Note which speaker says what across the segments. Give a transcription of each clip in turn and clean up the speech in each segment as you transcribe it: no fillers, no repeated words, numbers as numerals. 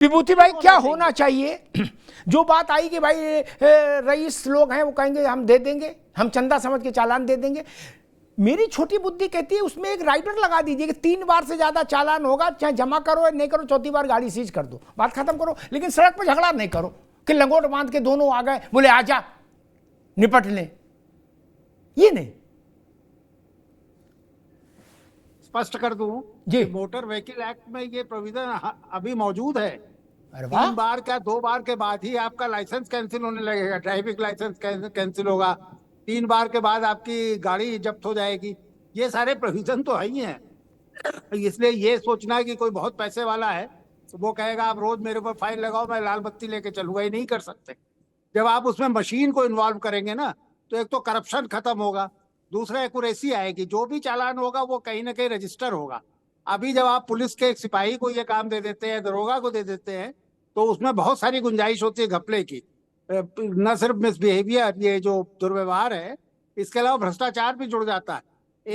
Speaker 1: विभूति भाई क्या होना चाहिए? जो बात आई कि भाई रईस लोग हैं वो कहेंगे हम दे देंगे, हम चंदा समझ के चालान दे देंगे। मेरी छोटी बुद्धि कहती है उसमें एक राइडर लगा दीजिए कि 3 बार से ज्यादा चालान होगा, चाहे जमा करो या नहीं करो, 4थी बार गाड़ी सीज कर दो, बात खत्म करो। लेकिन सड़क पर झगड़ा नहीं करो कि लंगोट बांध के दोनों आ गए बोले आजा निपट लें, ये नहीं।
Speaker 2: स्पष्ट कर दूं
Speaker 1: जी,
Speaker 2: मोटर व्हीकल एक्ट में ये प्रोविजन अभी मौजूद है।
Speaker 1: अरे वाह,
Speaker 2: 3 बार क्या 2 बार के बाद ही आपका लाइसेंस कैंसिल होने लगेगा, ड्राइविंग लाइसेंस कैंसिल होगा, 3 बार के बाद आपकी गाड़ी जब्त हो जाएगी। ये सारे प्रोविजन तो है ही हैं। इसलिए ये सोचना कि कोई बहुत पैसे वाला है तो वो कहेगा आप रोज मेरे ऊपर फाइन लगाओ मैं लाल बत्ती लेके चलूंगा, ये नहीं कर सकते। जब आप उसमें मशीन को इन्वॉल्व करेंगे ना तो एक तो करप्शन खत्म होगा, दूसरा एक्यूरेसी आएगी, जो भी चालान होगा वो कहीं ना कहीं रजिस्टर होगा। अभी जब आप पुलिस के एक सिपाही को ये काम दे देते हैं, दरोगा को दे देते हैं, तो उसमें बहुत सारी गुंजाइश होती है घपले की। न सिर्फ मिसबिहेवियर, ये जो दुर्व्यवहार है, इसके अलावा भ्रष्टाचार भी जुड़ जाता है।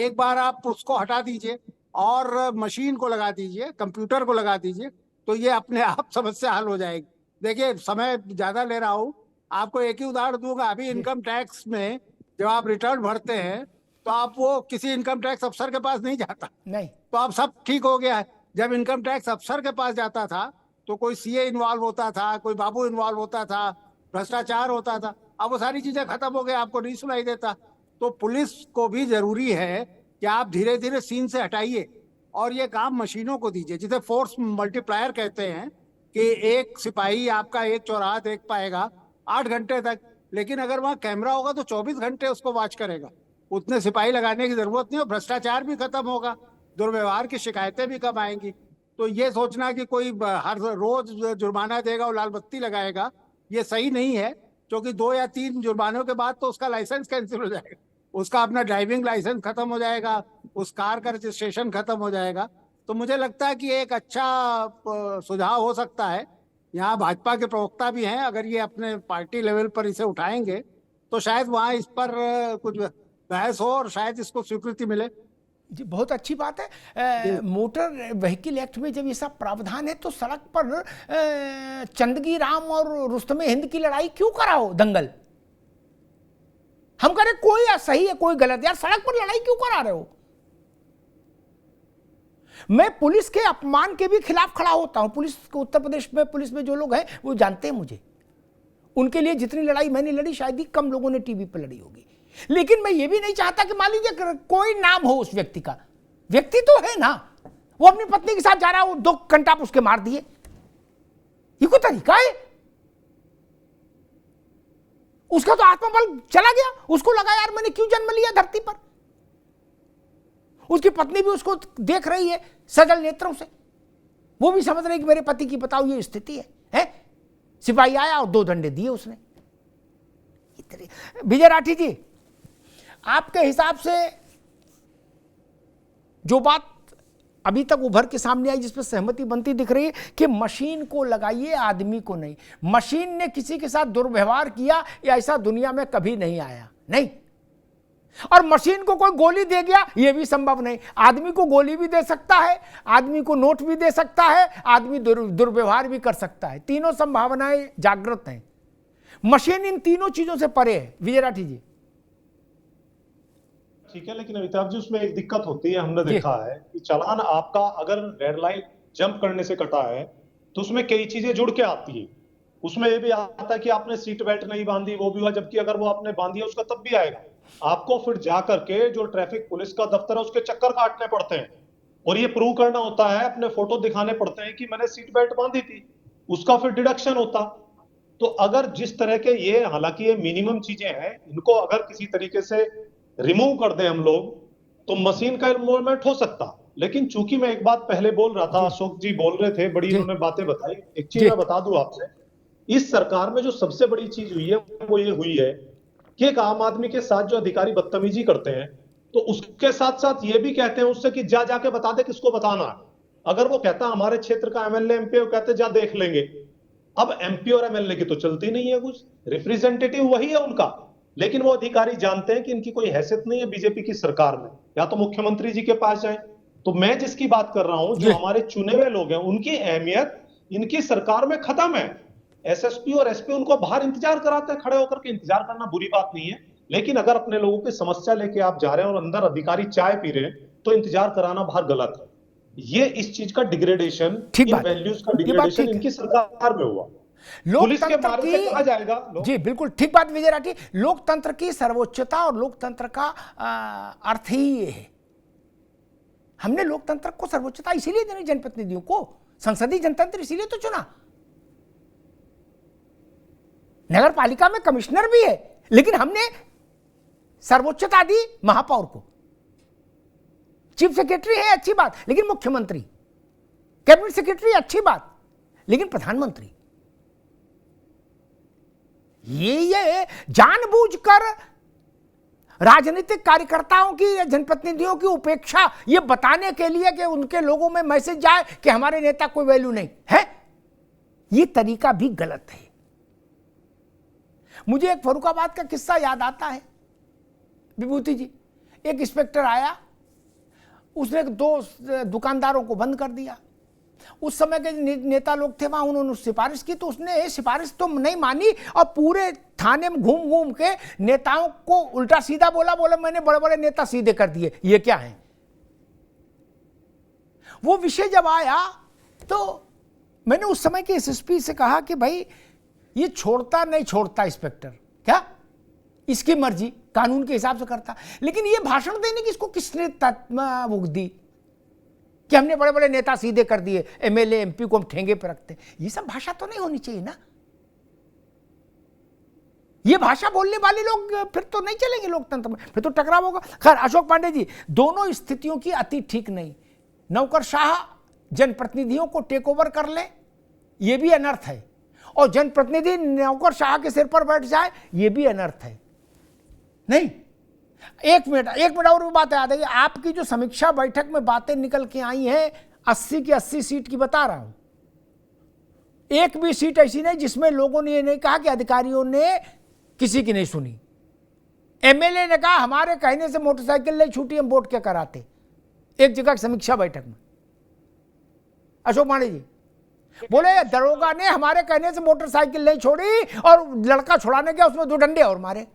Speaker 2: एक बार आप उसको हटा दीजिए और मशीन को लगा दीजिए, कंप्यूटर को लगा दीजिए, तो ये अपने आप समस्या हल हो जाएगी। देखिए समय ज्यादा ले रहा हूँ, आपको एक ही उदाहरण दूंगा। अभी इनकम टैक्स में जब आप रिटर्न भरते हैं तो आप वो किसी इनकम टैक्स अफसर के पास नहीं जाता,
Speaker 1: नहीं
Speaker 2: तो अब सब ठीक हो गया है। जब इनकम टैक्स अफसर के पास जाता था तो कोई सीए इन्वॉल्व होता था, कोई बाबू इन्वॉल्व होता था, भ्रष्टाचार होता था। अब वो सारी चीजें खत्म हो गई, आपको नहीं सुनाई देता। तो पुलिस को भी जरूरी है कि आप धीरे धीरे सीन से हटाइए और ये काम मशीनों को दीजिए, जिसे फोर्स मल्टीप्लायर कहते हैं, कि एक सिपाही आपका एक चौराहा देख पाएगा 8 घंटे तक, लेकिन अगर वहां कैमरा होगा तो 24 घंटे उसको वॉच करेगा। उतने सिपाही लगाने की जरूरत नहीं, और भ्रष्टाचार भी खत्म होगा, दुर्व्यवहार की शिकायतें भी कम आएंगी। तो ये सोचना कि कोई हर रोज जुर्माना देगा और लाल बत्ती लगाएगा, ये सही नहीं है। क्योंकि 2 या 3 जुर्मानों के बाद तो उसका लाइसेंस कैंसिल हो जाएगा, उसका अपना ड्राइविंग लाइसेंस खत्म हो जाएगा, उस कार का रजिस्ट्रेशन खत्म हो जाएगा। तो मुझे लगता है कि एक अच्छा सुझाव हो सकता है। यहाँ भाजपा के प्रवक्ता भी हैं, अगर ये अपने पार्टी लेवल पर इसे उठाएंगे तो शायद वहाँ इस पर कुछ बहस हो और शायद इसको स्वीकृति मिले।
Speaker 1: जी, बहुत अच्छी बात है। मोटर व्हीकल एक्ट में जब ये सब प्रावधान है तो सड़क पर चंदगी राम और रुस्तमे हिंद की लड़ाई क्यों कराओ, दंगल? हम कह रहे कोई सही है कोई गलत, यार सड़क पर लड़ाई क्यों करा रहे हो? मैं पुलिस के अपमान के भी खिलाफ खड़ा होता हूं। पुलिस, उत्तर प्रदेश में पुलिस में जो लोग हैं वो जानते हैं मुझे, उनके लिए जितनी लड़ाई मैंने लड़ी शायद ही कम लोगों ने टीवी पर लड़ी होगी। लेकिन मैं ये भी नहीं चाहता कि मान लीजिए कोई नाम हो उस व्यक्ति का, व्यक्ति तो है ना, वो अपनी पत्नी के साथ जा रहा हो, 2 घंटा आप उसके मार दिए, ये कोई तरीका है? उसका तो आत्मबल चला गया, उसको लगा यार मैंने क्यों जन्म लिया धरती पर। उसकी पत्नी भी उसको देख रही है सजल नेत्रों से, वो भी समझ रही कि मेरे पति की बताओ ये स्थिति है? सिपाही आया और 2 डंडे दिए उसने। विजय राठी जी, आपके हिसाब से जो बात अभी तक उभर के सामने आई, जिसपे सहमति बनती दिख रही है कि मशीन को लगाइए, आदमी को नहीं। मशीन ने किसी के साथ दुर्व्यवहार किया या ऐसा दुनिया में कभी नहीं आया, नहीं। और मशीन को कोई गोली दे गया यह भी संभव नहीं। आदमी को गोली भी दे सकता है, आदमी को नोट भी दे सकता है, आदमी दुर्व्यवहार भी कर सकता है। तीनों संभावनाएं जागृत हैं। मशीन इन तीनों चीजों से परे है। विजय राठी जी,
Speaker 3: ठीक है, लेकिन अमिताभ जी उसमें एक दिक्कत होती है, हमने देखा है कि चालान आपका अगर रेड लाइट जंप करने से कटा है तो उसमें कई चीजें जुड़ के आती है। उसमें ये भी आता है कि आपने सीट बेल्ट नहीं बांधी, वो भी हुआ, जबकि अगर वो आपने बांधी है उसका तब भी आएगा। आपको फिर जा करके जो ट्रैफिक पुलिस का दफ्तर है उसके चक्कर काटने पड़ते हैं और ये प्रूव करना होता है, अपने फोटो दिखाने पड़ते हैं कि मैंने सीट बेल्ट बांधी थी, उसका फिर डिडक्शन होता। तो अगर जिस तरह के ये, हालांकि ये मिनिमम चीजें हैं, इनको अगर किसी तरीके से रिमूव कर दें हम लोग तो मशीन का इन्वॉल्वमेंट हो सकता। लेकिन चूंकि मैं एक बात पहले बोल रहा था, अशोक जी बोल रहे थे, बड़ी उन्होंने बातें बताई। एक चीज मैं बता दूं आपसे, इस सरकार में जो सबसे बड़ी चीज हुई है वो ये हुई है कि एक आम आदमी के साथ जो अधिकारी बदतमीजी करते हैं तो उसके साथ साथ ये भी कहते हैं उससे कि जा जाके बता दे किसको बताना है। अगर वो कहता हमारे क्षेत्र का एमएलए एमपी, वो कहते जा देख लेंगे। अब एमपी और एमएलए की तो चलती नहीं है कुछ, रिप्रेजेंटेटिव वही है उनका, लेकिन वो अधिकारी जानते हैं कि इनकी कोई हैसियत नहीं है बीजेपी की सरकार में, या तो मुख्यमंत्री जी के पास जाए। तो मैं जिसकी बात कर रहा हूं, जो हमारे चुने हुए लोग हैं, उनकी अहमियत इनकी सरकार में खत्म है। एसएसपी और एसपी उनको बाहर इंतजार कराते हैं, खड़े होकर के। इंतजार करना बुरी बात नहीं है, लेकिन अगर अपने लोगों की समस्या लेके आप जा रहे हैं और अंदर अधिकारी चाय पी रहे हैं, तो इंतजार कराना बाहर गलत है। ये इस चीज का डिग्रेडेशन,
Speaker 1: ठीक
Speaker 3: इन
Speaker 1: बात है।
Speaker 3: वैल्यूज का
Speaker 1: ये बात
Speaker 3: डिग्रेडेशन
Speaker 1: ठीक है।
Speaker 3: इनकी सरकार में हुआ। पुलिस के
Speaker 1: लोकतंत्र
Speaker 3: मारे से कहा जाएगा
Speaker 1: जी बिल्कुल ठीक बात विजय राठी। लोकतंत्र की सर्वोच्चता और लोकतंत्र का अर्थ ही ये है। हमने लोकतंत्र को सर्वोच्चता इसीलिए देनी, जनप्रतिनिधियों को संसदीय जनतंत्र इसीलिए तो चुना। नगर पालिका में कमिश्नर भी है, लेकिन हमने सर्वोच्चता दी महापौर को। चीफ सेक्रेटरी है, अच्छी बात, लेकिन मुख्यमंत्री, कैबिनेट सेक्रेटरी, अच्छी बात, लेकिन प्रधानमंत्री। ये जानबूझकर राजनीतिक कार्यकर्ताओं की या जनप्रतिनिधियों की उपेक्षा ये बताने के लिए कि उनके लोगों में मैसेज जाए कि हमारे नेता कोई वैल्यू नहीं है, ये तरीका भी गलत है। मुझे एक फर्रुखाबाद का किस्सा याद आता है विभूति जी। एक इंस्पेक्टर आया, उसने 2 दुकानदारों को बंद कर दिया। उस समय के नेता लोग थे वहां, उन्होंने सिफारिश की, तो उसने सिफारिश तो नहीं मानी और पूरे थाने में घूम घूम के नेताओं को उल्टा सीधा बोला मैंने बड़े बड़े नेता सीधे कर दिए, ये क्या है। वो विषय जब आया तो मैंने उस समय के एसएसपी से कहा कि भाई ये छोड़ता नहीं छोड़ता इंस्पेक्टर, क्या इसकी मर्जी, कानून के हिसाब से करता, लेकिन ये भाषण देने की इसको किसने भुग दी कि हमने बड़े बड़े नेता सीधे कर दिए, एमएलए एमपी को हम ठेंगे पर रखते। ये सब भाषा तो नहीं होनी चाहिए ना। ये भाषा बोलने वाले लोग फिर तो नहीं चलेंगे लोकतंत्र में, फिर तो टकराव होगा। खैर अशोक पांडे जी, दोनों स्थितियों की अति ठीक नहीं। नौकरशाह जनप्रतिनिधियों को टेक ओवर कर ले, ये भी अनर्थ है, और जनप्रतिनिधि नौकरशाह के सिर पर बैठ जाए, ये भी अनर्थ है। नहीं, एक मिनट और भी बात याद है। आपकी जो समीक्षा बैठक में बातें निकल के आई हैं 80 की 80 सीट की बता रहा हूं, एक भी सीट ऐसी नहीं जिसमें लोगों ने ये नहीं कहा कि अधिकारियों ने किसी की नहीं सुनी। एमएलए ने कहा हमारे कहने से मोटरसाइकिल नहीं छूटी, हम वोट क्या कराते, एक जगह समीक्षा बैठक में। अशोक पांडे जी बोले दरोगा ने हमारे कहने से मोटरसाइकिल नहीं छोड़ी और लड़का छुड़ाने गया, उसमें 2 डंडे और मारे।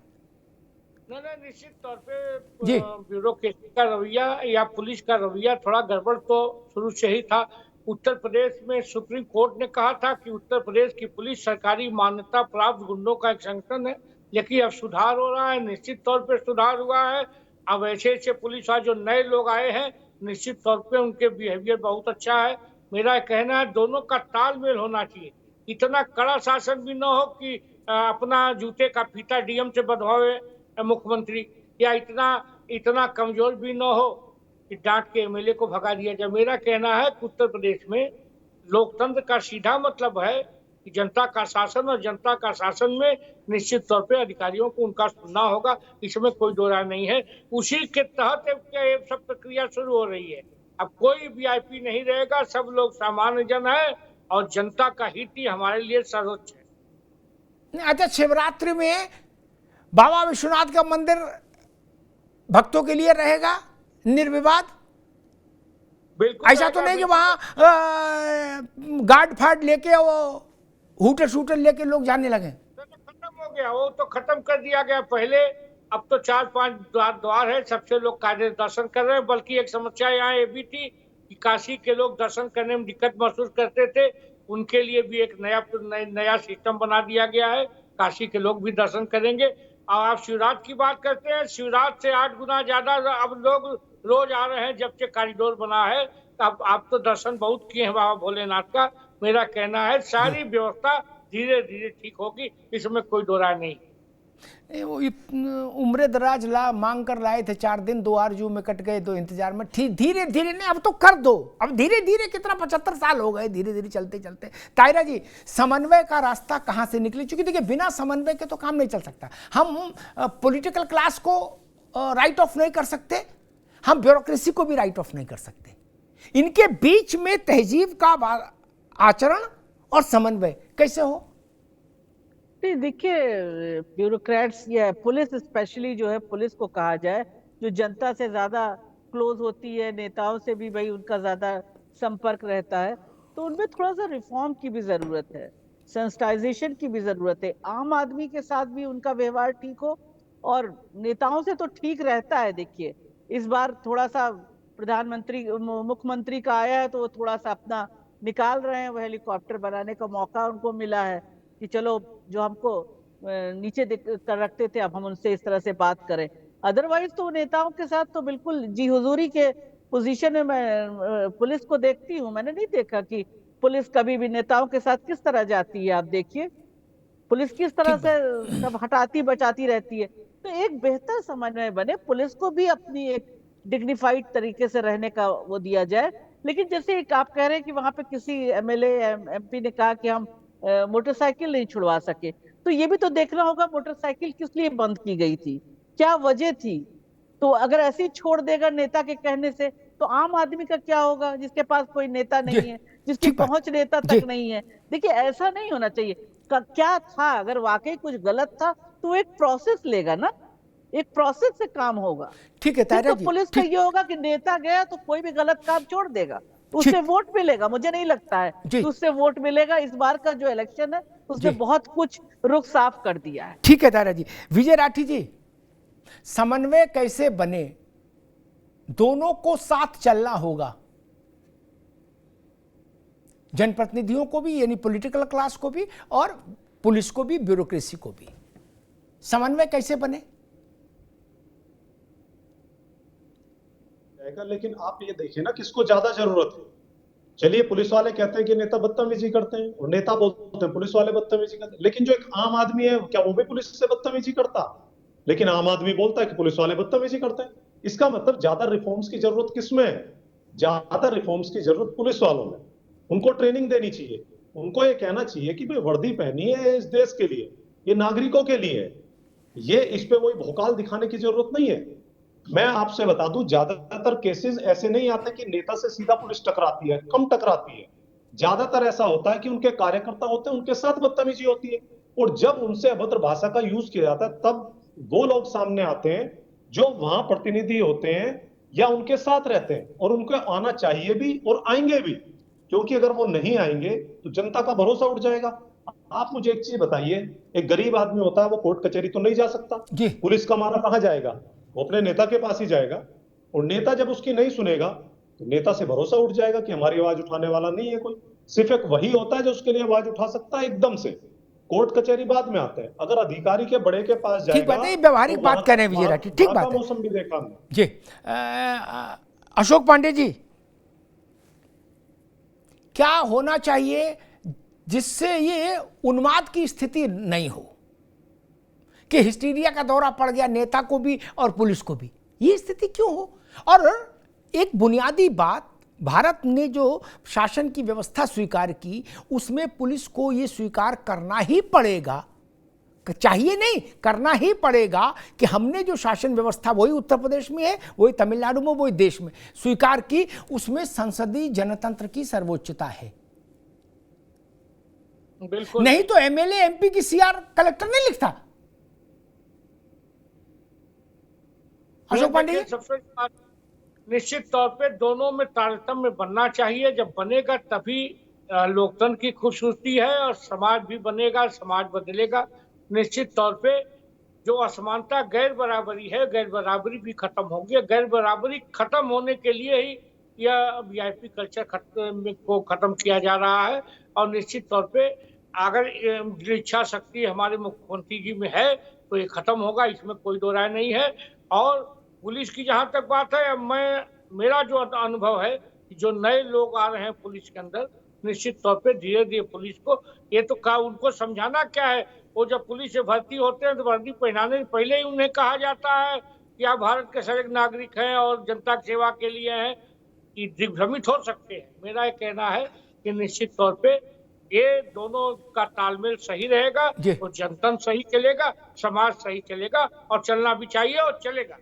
Speaker 4: नहीं, निश्चित तौर पे ब्यूरोक्रेसी का रवैया या पुलिस का रवैया थोड़ा गड़बड़ तो शुरू से ही था। उत्तर प्रदेश में सुप्रीम कोर्ट ने कहा था कि उत्तर प्रदेश की पुलिस सरकारी मान्यता प्राप्त गुंडों का एक संगठन है, लेकिन अब सुधार हो रहा है, निश्चित तौर पे सुधार हुआ है। अब ऐसे ऐसे पुलिस वाले जो नए लोग आए हैं, निश्चित तौर पे उनके बिहेवियर बहुत अच्छा है। मेरा कहना है दोनों का तालमेल होना चाहिए। इतना कड़ा शासन भी न हो कि अपना जूते का फीता डीएम से बंधवावे मुख्यमंत्री, या इतना कमजोर भी न हो कि डांट के एमएलए को भगा दिया जाए। मेरा कहना है कि उत्तर प्रदेश में लोकतंत्र का सीधा मतलब है कि जनता का शासन, और जनता का शासन में निश्चित तौर पे अधिकारियों को उनका सुनना होगा, इसमें कोई दो राय नहीं है। उसी के तहत ये सब प्रक्रिया शुरू हो रही है। अब कोई वीआईपी नहीं रहेगा, सब लोग सामान्य जन है, और जनता का हित ही हमारे लिए सर्वोच्च है।
Speaker 1: अच्छा, शिवरात्रि में बाबा विश्वनाथ का मंदिर भक्तों के लिए रहेगा निर्विवाद?
Speaker 4: बिल्कुल
Speaker 1: ऐसा तो नहीं कि वहां गार्ड फार्ड लेके वो हूटर शूटर लेके लोग जाने लगे?
Speaker 4: तो खत्म हो गया, वो तो खत्म कर दिया गया पहले। अब तो 4-5 द्वार है, सबसे लोग कायदे दर्शन कर रहे हैं। बल्कि एक समस्या यहाँ ये भी थी कि काशी के लोग दर्शन करने में दिक्कत महसूस करते थे, उनके लिए भी एक नया सिस्टम बना दिया गया है। काशी के लोग भी दर्शन करेंगे। और आप शिवरात्रि की बात करते हैं, शिवरात्रि से 8 गुना ज्यादा अब लोग रोज आ रहे हैं जब से कॉरिडोर बना है। अब आप तो दर्शन बहुत किए हैं बाबा भोलेनाथ का। मेरा कहना है सारी व्यवस्था धीरे धीरे ठीक होगी, इसमें कोई दो राय नहीं।
Speaker 1: वो उम्र दराज मांग कर लाए थे, 4 दिन 2 आरजू में कट गए, तो इंतजार में धीरे धीरे नहीं, अब तो कर दो। अब धीरे धीरे कितना 75 साल हो गए, धीरे धीरे चलते चलते। तायरा जी, समन्वय का रास्ता कहाँ से निकले? क्योंकि देखिए बिना समन्वय के तो काम नहीं चल सकता। हम पॉलिटिकल क्लास को राइट ऑफ नहीं कर सकते, हम ब्यूरोक्रेसी को भी राइट ऑफ नहीं कर सकते। इनके बीच में तहजीब का आचरण और समन्वय कैसे हो?
Speaker 5: देखिए, ब्यूरोक्रेट्स या पुलिस स्पेशली जो है, पुलिस को कहा जाए, जो जनता से ज्यादा क्लोज होती है, नेताओं से भी भाई उनका ज्यादा संपर्क रहता है, तो उनमें थोड़ा सा रिफॉर्म की भी जरूरत है, सेंसिटाइजेशन की भी जरूरत है। आम आदमी के साथ भी उनका व्यवहार ठीक हो, और नेताओं से तो ठीक रहता है। देखिए, इस बार थोड़ा सा प्रधानमंत्री मुख्यमंत्री का आया है तो वो थोड़ा सा अपना निकाल रहे हैं, वो हेलीकॉप्टर बनाने का मौका उनको मिला है कि चलो जो हमको नीचे कर रखते थे, अब हम उनसे इस तरह से बात करें। अदरवाइज तो नेताओं के साथ तो बिल्कुल जी हुजूरी के पोजीशन में मैं पुलिस को देखती हूँ। मैंने नहीं देखा कि पुलिस कभी भी नेताओं के साथ किस तरह जाती है। आप देखिए पुलिस किस तरह
Speaker 1: ठीक
Speaker 5: से
Speaker 1: बात।
Speaker 5: सब हटाती बचाती रहती है। तो एक बेहतर समन्वय बने, पुलिस को भी अपनी एक डिग्निफाइड तरीके से रहने का वो दिया जाए। लेकिन जैसे एक आप कह रहे हैं कि वहां पे किसी एमएलए एमपी ने कहा कि हम मोटरसाइकिल नहीं छुड़वा सके, तो ये भी तो देखना होगा मोटरसाइकिल किस लिए बंद की गई थी, क्या वजह थी। तो अगर ऐसे ही छोड़ देगा नेता के कहने से, तो आम आदमी का क्या होगा जिसके पास कोई नेता
Speaker 1: जी,
Speaker 5: नहीं है, जिसकी
Speaker 1: ठीक बात।
Speaker 5: पहुंच नेता
Speaker 1: जी,
Speaker 5: तक नहीं है। देखिए ऐसा नहीं होना चाहिए। क्या था, अगर वाकई कुछ गलत था तो एक प्रोसेस लेगा ना, एक प्रोसेस से काम होगा।
Speaker 1: ठीक है
Speaker 5: फिर
Speaker 1: तायरा
Speaker 5: तो
Speaker 1: जी,
Speaker 5: पुलिस का
Speaker 1: ठीक।
Speaker 5: ये होगा कि नेता गया तो कोई भी गलत काम छोड़ देगा, उससे
Speaker 1: ठीक।
Speaker 5: वोट मिलेगा। मुझे नहीं लगता है
Speaker 1: जी,
Speaker 5: कि उससे वोट मिलेगा। इस बार का जो इलेक्शन है उसने
Speaker 1: जी,
Speaker 5: बहुत कुछ रुख साफ कर दिया है।
Speaker 1: ठीक है तायरा जी। विजय राठी जी, समन्वय कैसे बने? दोनों को साथ चलना होगा, जनप्रतिनिधियों को भी यानी पॉलिटिकल क्लास को भी, और पुलिस को भी, ब्यूरोक्रेसी को भी। समन्वय कैसे बने?
Speaker 3: लेकिन आप ये देखिए ना, किसको ज्यादा जरूरत है। चलिए, पुलिस वाले कहते हैं कि नेता बदतमीजी करते हैं, और नेता बोलते हैं पुलिस वाले बदतमीजी करते हैं। लेकिन जो एक आम आदमी है, क्या वो भी पुलिस से बदतमीजी करता? लेकिन आम आदमी बोलता है कि पुलिस वाले बदतमीजी करते हैं। इसका मतलब ज्यादा रिफॉर्म्स की जरूरत किसमें है? ज्यादा रिफॉर्म्स की जरूरत पुलिस वालों में। उनको ट्रेनिंग देनी चाहिए, उनको ये कहना चाहिए कि भाई वर्दी पहनी है इस देश के लिए, ये नागरिकों के लिए है। ये इस पे वही भौकाल दिखाने की जरूरत नहीं है। मैं आपसे बता दूं, ज्यादातर केसेस ऐसे नहीं आते कि नेता से सीधा पुलिस टकराती है, कम टकराती है। ज्यादातर ऐसा होता है कि उनके कार्यकर्ता होते हैं, उनके साथ बदतमीजी होती है, और जब उनसे अभद्र भाषा का यूज किया जाता है तब वो लोग सामने आते हैं जो वहां प्रतिनिधि होते हैं या उनके साथ रहते हैं, और उनको आना चाहिए भी और आएंगे भी, क्योंकि अगर वो नहीं आएंगे तो जनता का भरोसा उठ जाएगा। आप मुझे एक चीज बताइए, एक गरीब आदमी होता है, वो कोर्ट कचहरी तो नहीं जा सकता,
Speaker 1: जी,
Speaker 3: पुलिस का मारा कहां जाएगा? वो अपने नेता के पास ही जाएगा, और नेता जब उसकी नहीं सुनेगा तो नेता से भरोसा उठ जाएगा कि हमारी आवाज उठाने वाला नहीं है कोई। सिर्फ एक वही होता है जो उसके लिए आवाज उठा सकता है एकदम से। कोर्ट कचहरी बाद में आते हैं। अगर अधिकारी के बड़े के पास
Speaker 1: ठीक
Speaker 3: जाएगा
Speaker 1: बात है, ये व्यवहारिक
Speaker 3: तो
Speaker 1: बात कर रहे हैं विजय राठी, ठीक
Speaker 3: वहां
Speaker 1: बात
Speaker 3: का
Speaker 1: है।
Speaker 3: मौसम भी देखा हमने।
Speaker 1: जी, अशोक पांडे जी, क्या होना चाहिए जिससे ये उन्माद की स्थिति नहीं हो कि हिस्टीरिया का दौरा पड़ गया नेता को भी और पुलिस को भी? ये स्थिति क्यों हो? और एक बुनियादी बात, भारत ने जो शासन की व्यवस्था स्वीकार की उसमें पुलिस को ये स्वीकार करना ही पड़ेगा, चाहिए नहीं, करना ही पड़ेगा कि हमने जो शासन व्यवस्था, वही उत्तर प्रदेश में है, वही तमिलनाडु में, वही देश में स्वीकार की, उसमें संसदीय जनतंत्र की सर्वोच्चता है।
Speaker 4: बिल्कुल
Speaker 1: नहीं तो एमएलए एमपी की सीआर कलेक्टर नहीं लिखता। अशोक पांडे जी,
Speaker 4: सबसे निश्चित तौर पे दोनों में तारतम्य बनना चाहिए। जब बनेगा तभी लोकतंत्र की खूबसूरती है, और समाज भी बनेगा, समाज बदलेगा। निश्चित तौर पे जो असमानता, गैर बराबरी है, गैर बराबरी भी खत्म होगी। गैर बराबरी खत्म होने के लिए ही यह वीआईपी कल्चर को खत्म किया जा रहा है। और निश्चित तौर पे अगर इच्छा शक्ति हमारे मुख्यमंत्री जी में है तो ये खत्म होगा, इसमें कोई दो राय नहीं है। और पुलिस की जहां तक बात है, मेरा जो अनुभव है कि जो नए लोग आ रहे हैं पुलिस के अंदर, निश्चित तौर पे धीरे धीरे पुलिस को ये तो उनको समझाना क्या है। वो जब पुलिस से भर्ती होते हैं तो वर्दी पहनाने से पहले ही उन्हें कहा जाता है कि आप भारत के सजग नागरिक हैं और जनता की सेवा के लिए हैं, कि दिग्भ्रमित हो सकते हैं। मेरा ये कहना है कि निश्चित तौर पे ये दोनों का तालमेल सही रहेगा तो जनतंत्र सही चलेगा, समाज सही चलेगा, और चलना भी चाहिए और चलेगा।